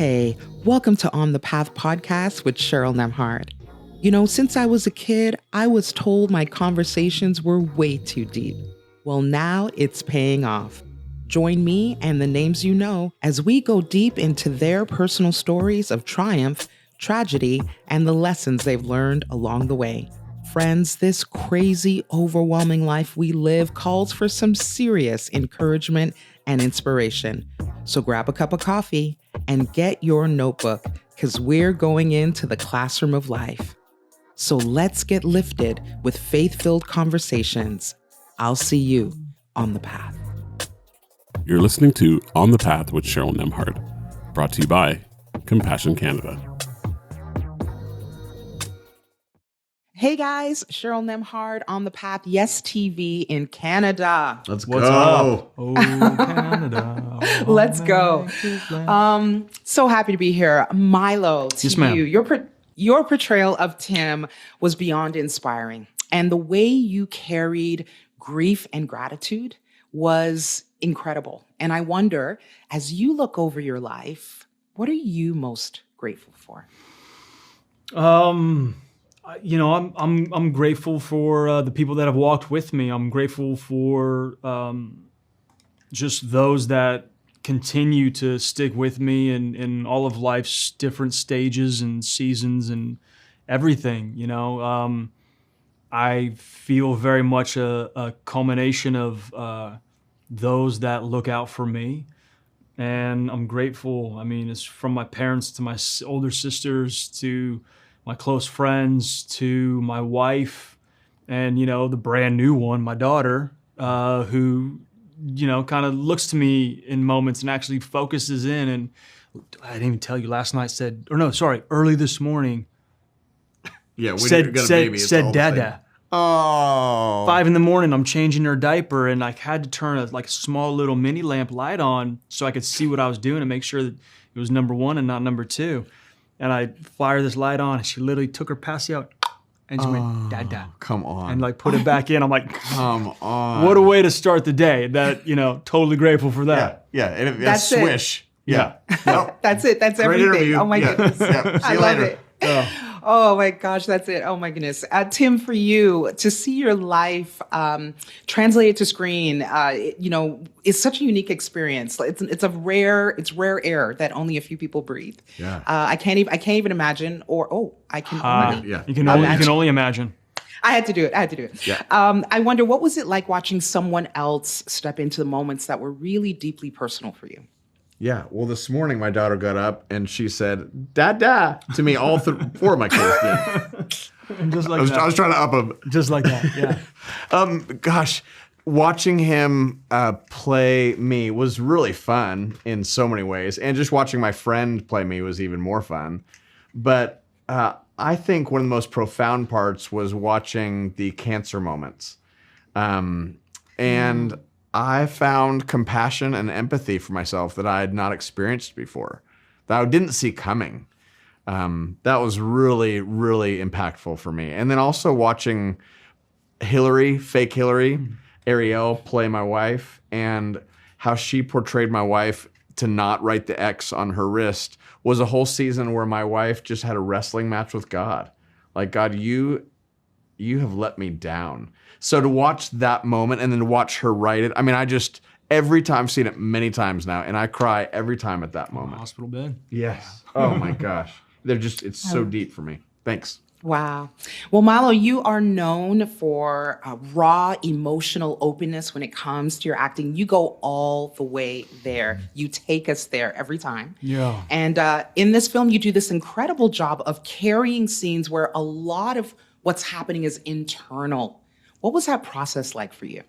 Hey, welcome to On the Path podcast with Cheryl Nembhard. You know, since I was a kid, I was told my conversations were way too deep. Well, now it's paying off. Join me and the names you know as we go deep into their personal stories of triumph, tragedy, and the lessons they've learned along the way. Friends, this crazy, overwhelming life we live calls for some serious encouragement and inspiration. So grab a cup of coffee and get your notebook, because we're going into the classroom of life. So let's get lifted with faith-filled conversations. I'll see you on the path. You're listening to On the Path with Cheryl Nembhard, brought to you by Compassion Canada. Hey guys, Cheryl Nembhard on the Path, Yes TV in Canada. Let's What's go. up? Oh, Canada. Let's go. So happy to be here. Milo, to Yes, ma'am. you, your portrayal of Tim was beyond inspiring. And the way you carried grief and gratitude was incredible. And I wonder, as you look over your life, what are you most grateful for? You know, I'm grateful for the people that have walked with me. I'm grateful for just those that continue to stick with me in all of life's different stages and seasons and everything. You know, I feel very much a culmination of those that look out for me. And I'm grateful. I mean, it's from my parents to my older sisters to my close friends to my wife and, you know, the brand new one, my daughter, who, you know, kind of looks to me in moments and actually focuses in. And I didn't even tell you last night early this morning. Yeah, when said, you're gonna baby, it's said all the Dada. same. Oh. 5 a.m, I'm changing her diaper, and I had to turn a small little mini lamp light on so I could see what I was doing and make sure that it was number 1 and not number 2. And I fired this light on, and she literally took her passy out, and she went, Dada. Come on. And put it back in. I'm like, come on. what a way to start the day. That, you know, totally grateful for that. Yeah. And That's it. swish. Yeah. Nope. That's it. That's Great everything. interview. Oh my Yeah. goodness. Yeah. See I you love later. it. Oh my gosh, that's it. Oh my goodness. Tim, for you, to see your life translated to screen, you know, is such a unique experience. It's rare air that only a few people breathe. Yeah. I can't even imagine, I can only. Yeah. You can only imagine. I had to do it. Yeah. I wonder, what was it like watching someone else step into the moments that were really deeply personal for you? Yeah. Well, this morning my daughter got up and she said, Dada, to me. All 4 of my kids did. Just like I was trying to up them. Just like that, yeah. Gosh, watching him play me was really fun in so many ways. And just watching my friend play me was even more fun. But I think one of the most profound parts was watching the cancer moments. And I found compassion and empathy for myself that I had not experienced before, that I didn't see coming. That was really, really impactful for me. And then also watching fake Hillary, Ariel, play my wife, and how she portrayed my wife to not write the X on her wrist was a whole season where my wife just had a wrestling match with God. Like, God, you have let me down. So to watch that moment and then to watch her write it, I mean, every time, I've seen it many times now, and I cry every time at that moment. Hospital bed. Yes. Oh my gosh. It's so deep for me. Thanks. Wow. Well, Milo, you are known for raw emotional openness when it comes to your acting. You go all the way there. You take us there every time. Yeah. And in this film, you do this incredible job of carrying scenes where a lot of what's happening is internal. What was that process like for you?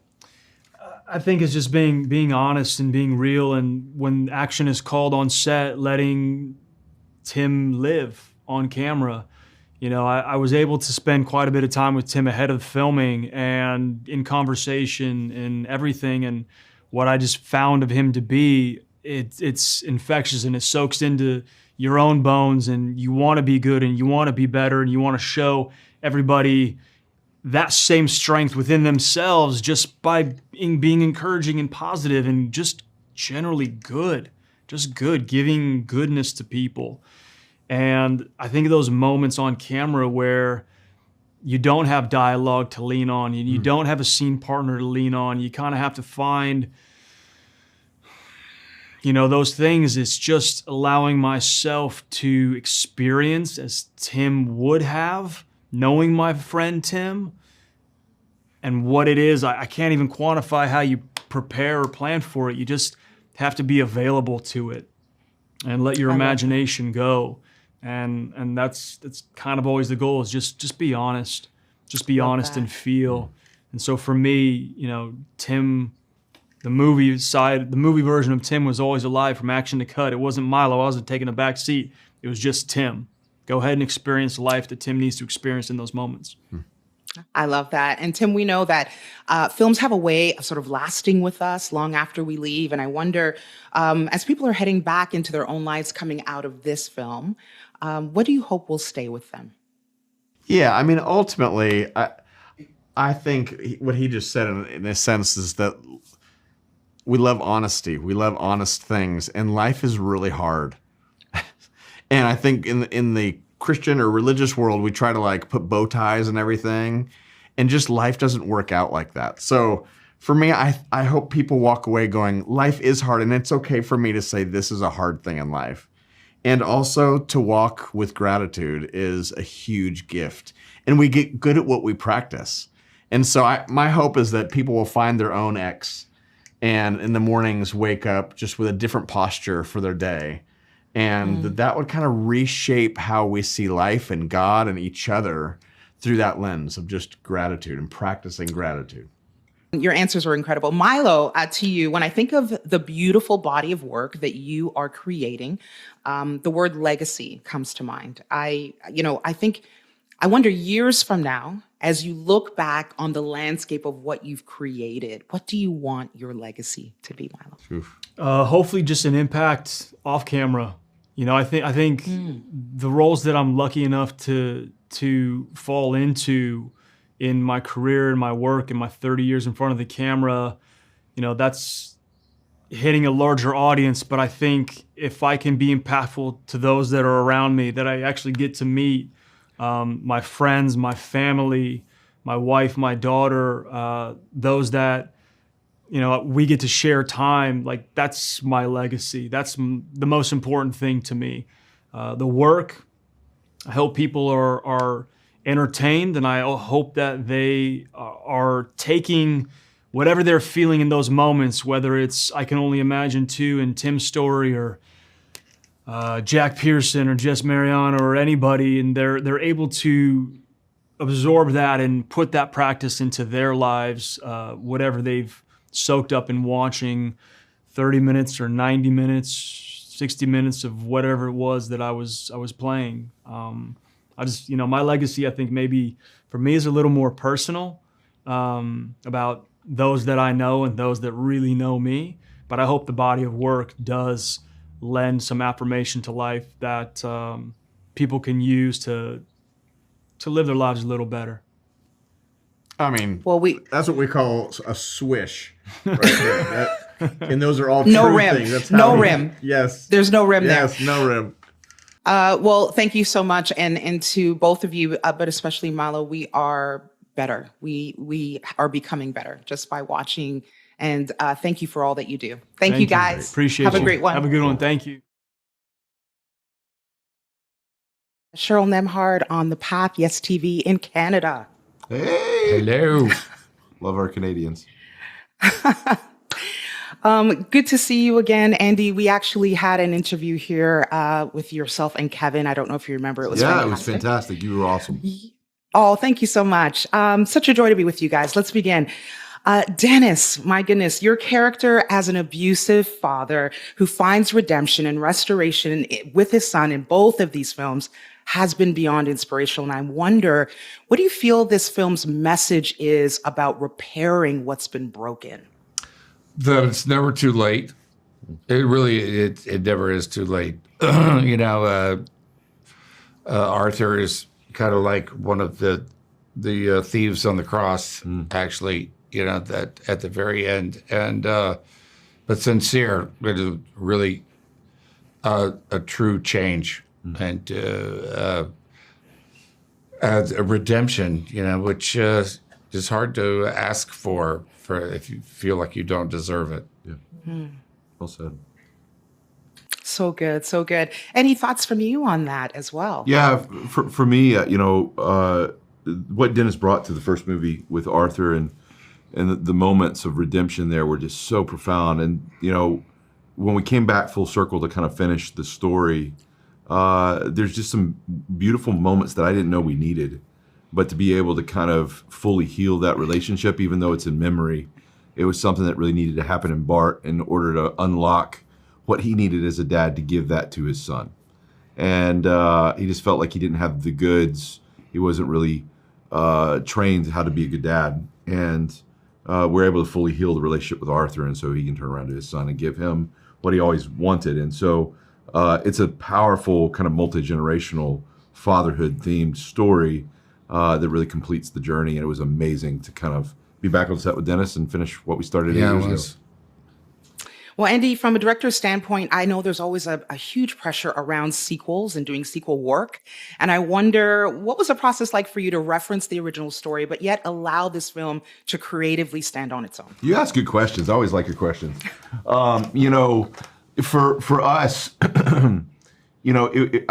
I think it's just being honest and being real, and when action is called on set, letting Tim live on camera. You know, I was able to spend quite a bit of time with Tim ahead of filming and in conversation and everything, and what I just found of him to be, it's infectious and it soaks into your own bones, and you want to be good and you want to be better and you want to show everybody that same strength within themselves just by being encouraging and positive and just generally good. just good, giving goodness to people. And I think of those moments on camera where you don't have dialogue to lean on, you don't have a scene partner to lean on. You kind of have to find, those things. It's just allowing myself to experience as Tim would have, knowing my friend Tim, and what it is. I can't even quantify how you prepare or plan for it. You just have to be available to it and let your imagination go. And that's kind of always the goal, is just be honest. Just be honest and feel. And so for me, Tim, the movie version of Tim was always alive from action to cut. It wasn't Milo. I wasn't taking a back seat. It was just Tim. Go ahead and experience the life that Tim needs to experience in those moments. I love that. And Tim, we know that films have a way of sort of lasting with us long after we leave. And I wonder, as people are heading back into their own lives coming out of this film, what do you hope will stay with them? Yeah, I mean, ultimately, I think what he just said in a sense is that we love honesty. We love honest things, and life is really hard. And I think in the Christian or religious world, we try to like put bow ties and everything, and just life doesn't work out like that. So for me, I hope people walk away going, life is hard, and it's okay for me to say this is a hard thing in life. And also to walk with gratitude is a huge gift. And we get good at what we practice. And so my hope is that people will find their own X and in the mornings wake up just with a different posture for their day. And that would kind of reshape how we see life and God and each other through that lens of just gratitude and practicing gratitude. Your answers were incredible. Milo, to you, when I think of the beautiful body of work that you are creating, the word legacy comes to mind. I wonder years from now, as you look back on the landscape of what you've created, what do you want your legacy to be, Milo? Hopefully just an impact off camera. I think the roles that I'm lucky enough to fall into in my career and my work and my 30 years in front of the camera, that's hitting a larger audience. But I think if I can be impactful to those that are around me, that I actually get to meet my friends, my family, my wife, my daughter, those that, we get to share time, like that's my legacy. That's the most important thing to me. The work, I hope people are entertained, and I hope that they are taking whatever they're feeling in those moments, whether it's I Can Only Imagine 2 and Tim's story, or Jack Pearson or Jess Mariano or anybody, and they're able to absorb that and put that practice into their lives, whatever they've soaked up in watching 30 minutes or 90 minutes, 60 minutes of whatever it was that I was playing. I just, my legacy, I think maybe for me is a little more personal, about those that I know and those that really know me. But I hope the body of work does lend some affirmation to life that people can use to live their lives a little better. I mean, that's what we call a swish right there. And those are all no true rim. things. That's no rim. Yes. There's no rim there. Yes, no rim. Well, thank you so much. And to both of you, but especially Milo, we are better. We are becoming better just by watching. And thank you for all that you do. Thank you, guys. Appreciate Have you. a great one. Have a good one. Thank you. Cheryl Nembhard on The Path, Yes TV in Canada. Hey. Hello. Love our Canadians. Good to see you again, Andy. We actually had an interview here with yourself and Kevin. I don't know if you remember. It was fantastic. It was fantastic. You were awesome. Oh, thank you so much. Such a joy to be with you guys. Let's begin. Dennis, my goodness, your character as an abusive father who finds redemption and restoration with his son in both of these films has been beyond inspirational. And I wonder, what do you feel this film's message is about repairing what's been broken? That it's never too late. It really, it never is too late. Arthur is kind of like one of the thieves on the cross, actually, that at the very end. And but sincere, really a true change and a redemption, which is hard to ask for if you feel like you don't deserve it. Yeah. Well said. So good, so good. Any thoughts from you on that as well? Yeah, for me, what Dennis brought to the first movie with Arthur and the moments of redemption there were just so profound. And when we came back full circle to kind of finish the story, there's just some beautiful moments that I didn't know we needed, but to be able to kind of fully heal that relationship, even though it's in memory, it was something that really needed to happen in Bart in order to unlock what he needed as a dad to give that to his son. And he just felt like he didn't have the goods. He wasn't really trained how to be a good dad. And we're able to fully heal the relationship with Arthur, and so he can turn around to his son and give him what he always wanted. And so it's a powerful kind of multi-generational fatherhood-themed story that really completes the journey. And it was amazing to kind of be back on set with Dennis and finish what we started 8 years ago. Well, Andy, from a director's standpoint, I know there's always a huge pressure around sequels and doing sequel work. And I wonder, what was the process like for you to reference the original story, but yet allow this film to creatively stand on its own? You ask good questions. I always like your questions. For us, I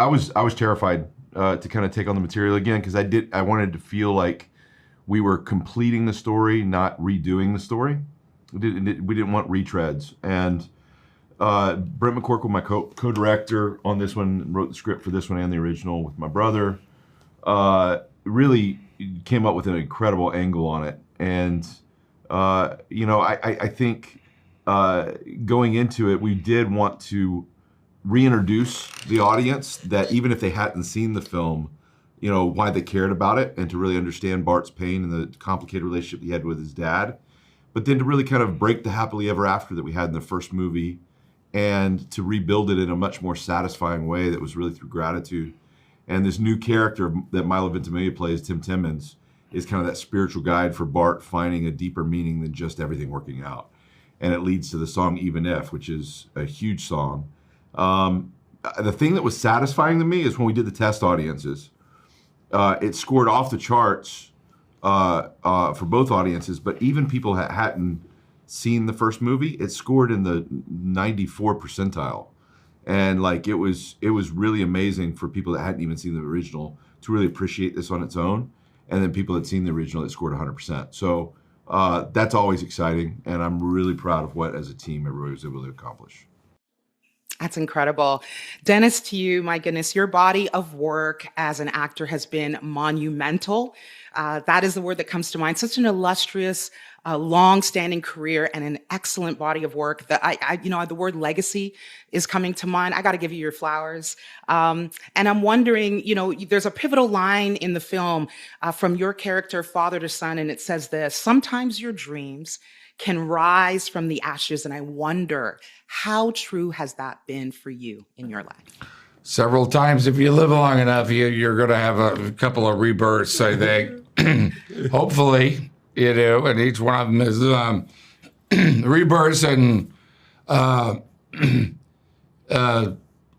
was terrified to kind of take on the material again, because I wanted to feel like we were completing the story, not redoing the story. We didn't want retreads. And Brent McCorkle, my co-director on this one, wrote the script for this one and the original with my brother, really came up with an incredible angle on it. And, I think going into it, we did want to reintroduce the audience that even if they hadn't seen the film, why they cared about it, and to really understand Bart's pain and the complicated relationship he had with his dad. But then to really kind of break the happily ever after that we had in the first movie and to rebuild it in a much more satisfying way that was really through gratitude. And this new character that Milo Ventimiglia plays, Tim Timmons, is kind of that spiritual guide for Bart finding a deeper meaning than just everything working out. And it leads to the song Even If, which is a huge song. The thing that was satisfying to me is when we did the test audiences, it scored off the charts for both audiences, but even people that hadn't seen the first movie, it scored in the 94 percentile. And it was really amazing for people that hadn't even seen the original to really appreciate this on its own. And then people that seen the original, it scored 100%. So that's always exciting. And I'm really proud of what, as a team, everybody was able to accomplish. That's incredible. Dennis, to you, my goodness, your body of work as an actor has been monumental. That is the word that comes to mind. Such an illustrious, long-standing career and an excellent body of work that the word legacy is coming to mind. I got to give you your flowers. And I'm wondering, there's a pivotal line in the film from your character, father to son, and it says this: sometimes your dreams can rise from the ashes. And I wonder, how true has that been for you in your life? Several times. If you live long enough, you're going to have a couple of rebirths, I think. Hopefully, and each one of them is rebirths, and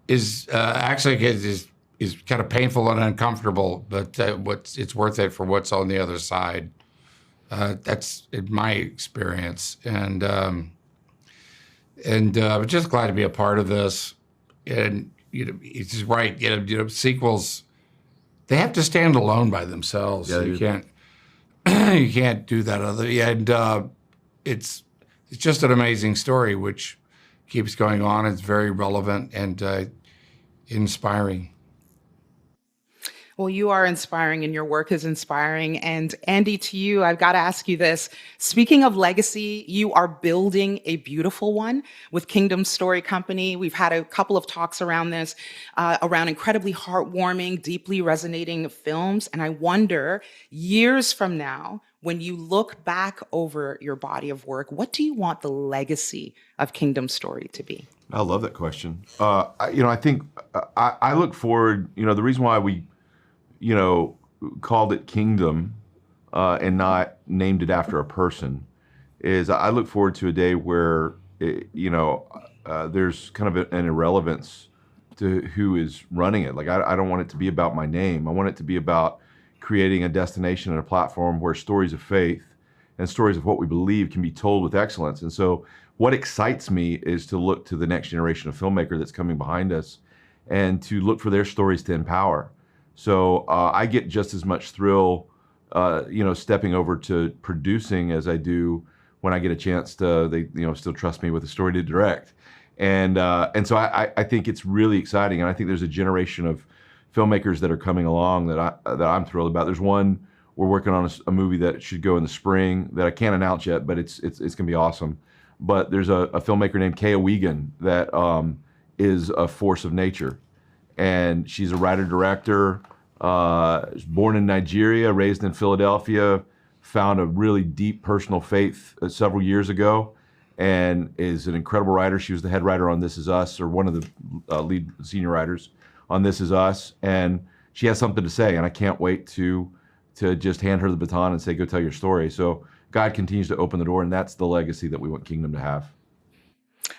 is actually is kind of painful and uncomfortable, but it's worth it for what's on the other side. That's in my experience, and I'm just glad to be a part of this. And it's just right. Sequels, they have to stand alone by themselves. Yeah, you can't do that other. And it's just an amazing story which keeps going on. It's very relevant and inspiring. Well, you are inspiring and your work is inspiring. And Andy, to you, I've got to ask you this. Speaking of legacy, you are building a beautiful one with Kingdom Story Company. We've had a couple of talks around this, around incredibly heartwarming, deeply resonating films. And I wonder, years from now, when you look back over your body of work, what do you want the legacy of Kingdom Story to be? I love that question. I think I look forward, the reason why we called it Kingdom and not named it after a person is I look forward to a day where, there's kind of an irrelevance who is running it. Like I don't want it to be about my name. I want it to be about creating a destination and a platform where stories of faith and stories of what we believe can be told with excellence. And so what excites me is to look to the next generation of filmmaker that's coming behind us and to look for their stories to empower. So I get just as much thrill, stepping over to producing as I do when I get a chance to, they still trust me with a story to direct. And so I think it's really exciting. And I think there's a generation of filmmakers that are coming along that I'm thrilled about. There's one, we're working on a movie that should go in the spring that I can't announce yet, but it's gonna be awesome. But there's a filmmaker named Kaya Wiegand that is a force of nature. And she's a writer-director, born in Nigeria, raised in Philadelphia, found a really deep personal faith several years ago, and is an incredible writer. She was the head writer on This Is Us, or one of the lead senior writers on This Is Us, and she has something to say, and I can't wait to just hand her the baton and say, go tell your story. So God continues to open the door, and that's the legacy that we want Kingdom to have.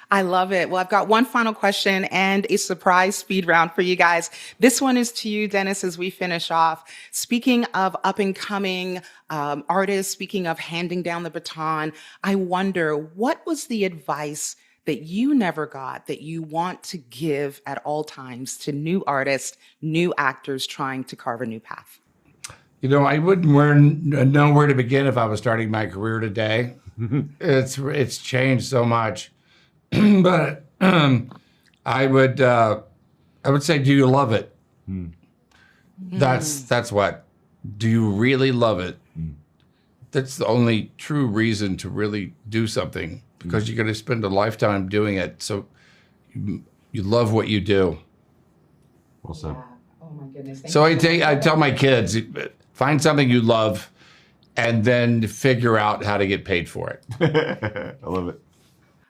I love it. Well, I've got one final question and a surprise speed round for you guys. This one is to you, Dennis, as we finish off. Speaking of up-and-coming artists, speaking of handing down the baton, I wonder, what was the advice that you never got that you want to give at all times to new artists, new actors trying to carve a new path? I wouldn't know where to begin if I was starting my career today. It's changed so much. But I would say, do you love it? That's what. Do you really love it? That's the only true reason to really do something, because you're going to spend a lifetime doing it. So you love what you do. Well said. Oh my goodness. So I tell my kids, find something you love, and then figure out how to get paid for it. I love it.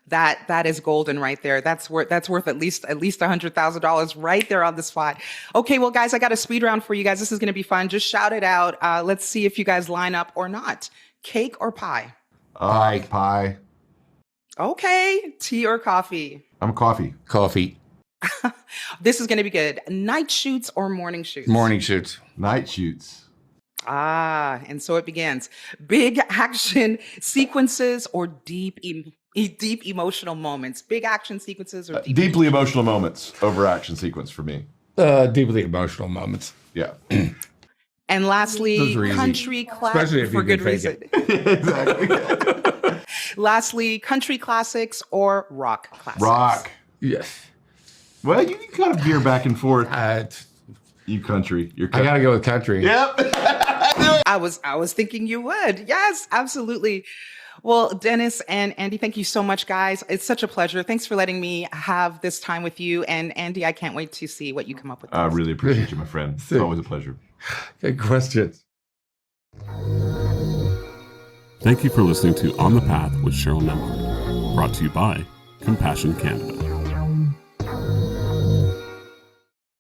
That is golden right there. That's worth at least $100,000 right there on the spot. Okay, well, guys, I got a speed round for you guys. This is going to be fun. Just shout it out. Let's see if you guys line up or not. Cake or pie? Pie. Okay. Tea or coffee? I'm coffee. Coffee. This is going to be good. Night shoots or morning shoots? Morning shoots. Night shoots. And so it begins. Big action sequences or deep emotional moments? Big action sequences or deeply emotional moments over action sequence for me. Deeply emotional moments. Yeah. And lastly, country classics for good reason. Exactly. Lastly, country classics or rock classics? Rock. Yes. Well, you can kind of veer back and forth. You country. You're country. I gotta go with country. Yep. I was thinking you would. Yes, absolutely. Well, Dennis and Andy, thank you so much, guys. It's such a pleasure. Thanks for letting me have this time with you. And Andy, I can't wait to see what you come up with. I really appreciate you, my friend. It's always a pleasure. Good questions. Thank you for listening to On the Path with Cheryl Nembhard, brought to you by Compassion Canada.